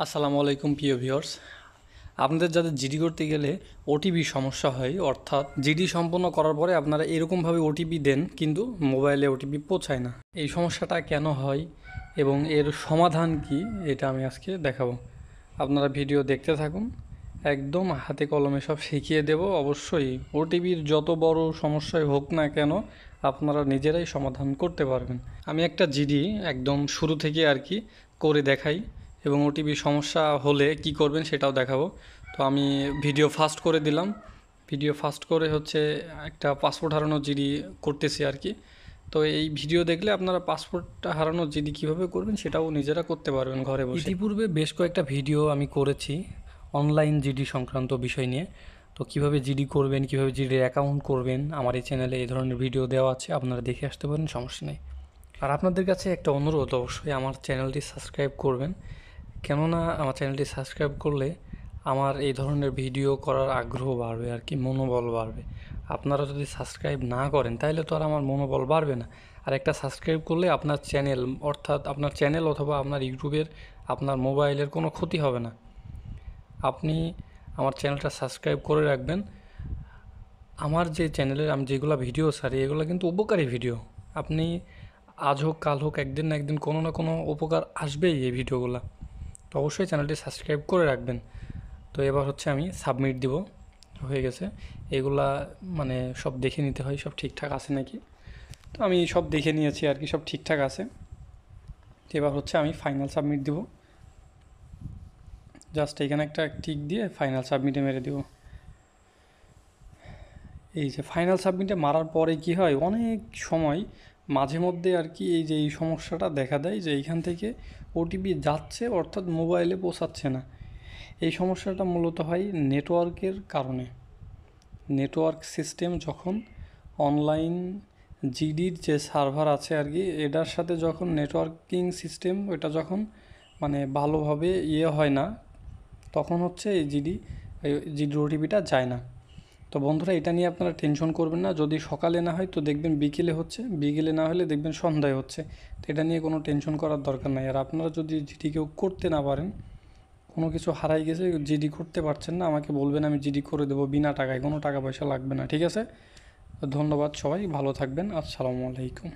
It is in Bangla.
আসসালামু আলাইকুম প্রিয় ভিউয়ার্স। আপনাদের যাদের জিডি করতে গেলে ওটিপি সমস্যা হয়, অর্থাৎ জিডি সম্পন্ন করার পরে আপনারা এরকমভাবে ওটিপি দেন কিন্তু মোবাইলে ওটিপি পৌঁছায় না। এই সমস্যাটা কেন হয় এবং এর সমাধান কি, এটা আমি আজকে দেখাবো। আপনারা ভিডিও দেখতে থাকুন, একদম হাতে কলমে সব শিখিয়ে দেব। অবশ্যই ওটিপির যত বড় সমস্যাই হোক না কেন আপনারা নিজেরাই সমাধান করতে পারবেন। আমি একটা জিডি একদম শুরু থেকে আর কি করে দেখাই এবং ওটিপি সমস্যা হলে কি করবেন সেটাও দেখাবো। তো আমি ভিডিও ফাস্ট করে দিলাম। ভিডিও ফাস্ট করে হচ্ছে একটা পাসপোর্ট হারানোর জিডি করতেছি আর কি। তো এই ভিডিও দেখলে আপনারা পাসপোর্টটা হারানোর জিডি কীভাবে করবেন সেটাও নিজেরা করতে পারবেন ঘরে বসে। ইতিপূর্বে বেশ কয়েকটা ভিডিও আমি করেছি অনলাইন জিডি সংক্রান্ত বিষয় নিয়ে। তো কিভাবে জিডি করবেন, কিভাবে জিডির অ্যাকাউন্ট করবেন, আমার এই চ্যানেলে এই ধরনের ভিডিও দেওয়া আছে, আপনারা দেখে আসতে পারেন, সমস্যা নেই। আর আপনাদের কাছে একটা অনুরোধ, অবশ্যই আমার চ্যানেলটি সাবস্ক্রাইব করবেন। কেননা আমার চ্যানেলটি সাবস্ক্রাইব করলে আমার এই ধরনের ভিডিও করার আগ্রহ বাড়বে আর কি, মনোবল বাড়বে। আপনারা যদি সাবস্ক্রাইব না করেন তাহলে তো আর আমার মনোবল বাড়বে না। আর একটা সাবস্ক্রাইব করলে আপনার চ্যানেল, অর্থাৎ আপনার চ্যানেল অথবা আপনার ইউটিউবের, আপনার মোবাইলের কোনো ক্ষতি হবে না। আপনি আমার চ্যানেলটা সাবস্ক্রাইব করে রাখবেন। আমার যে চ্যানেলের আমি যেগুলো ভিডিও ছাড়ি এগুলো কিন্তু উপকারী ভিডিও। আপনি আজ হোক কাল হোক একদিন না একদিন কোনো না কোনো উপকার আসবেই এই ভিডিওগুলো। তো অবশ্যই চ্যানেলটি সাবস্ক্রাইব করে রাখবেন। তো এবার হচ্ছে আমি সাবমিট দিব, হয়ে গেছে। এগুলা মানে সব দেখে নিতে হয় সব ঠিকঠাক আছে নাকি। তো আমি সব দেখে নিয়েছি আর কি, সব ঠিকঠাক আছে। এবার হচ্ছে আমি ফাইনাল সাবমিট দিব। জাস্ট এখানে একটা টিক দিয়ে ফাইনাল সাবমিটে মেরে দিব। এই যে ফাইনাল সাবমিটে মারার পরে কি হয়, অনেক সময় মাঝে মধ্যে আর কি এই যে এই সমস্যাটা দেখা দেয় যে এইখান থেকে ওটিপি যাচ্ছে অর্থাৎ মোবাইলে পৌঁছাচ্ছে না। এই সমস্যাটা মূলত হয় নেটওয়ার্কের কারণে। নেটওয়ার্ক সিস্টেম যখন অনলাইন জিডির যে সার্ভার আছে আর কি, এটার সাথে যখন নেটওয়ার্কিং সিস্টেম ওটা যখন মানে ভালোভাবে হয় না, তখন হচ্ছে এই জিডির ওটিপিটা যায় না। তো বন্ধুরা, এটা নিয়ে আপনারা টেনশন করবেন না। যদি সকালে না হয় তো দেখবেন বিকেলে হচ্ছে, বিকেলে না হলে দেখবেন সন্ধ্যায় হচ্ছে। তো এটা নিয়ে কোনো টেনশন করার দরকার নাই। আর আপনারা যদি জিডি কেউ করতে না পারেন, কোনো কিছু হারাই গেছে, জিডি করতে পারছেন না, আমাকে বলবেন, আমি জিডি করে দেবো বিনা টাকায়, কোনো টাকা পয়সা লাগবে না, ঠিক আছে? ধন্যবাদ, সবাই ভালো থাকবেন। আসসালামু আলাইকুম।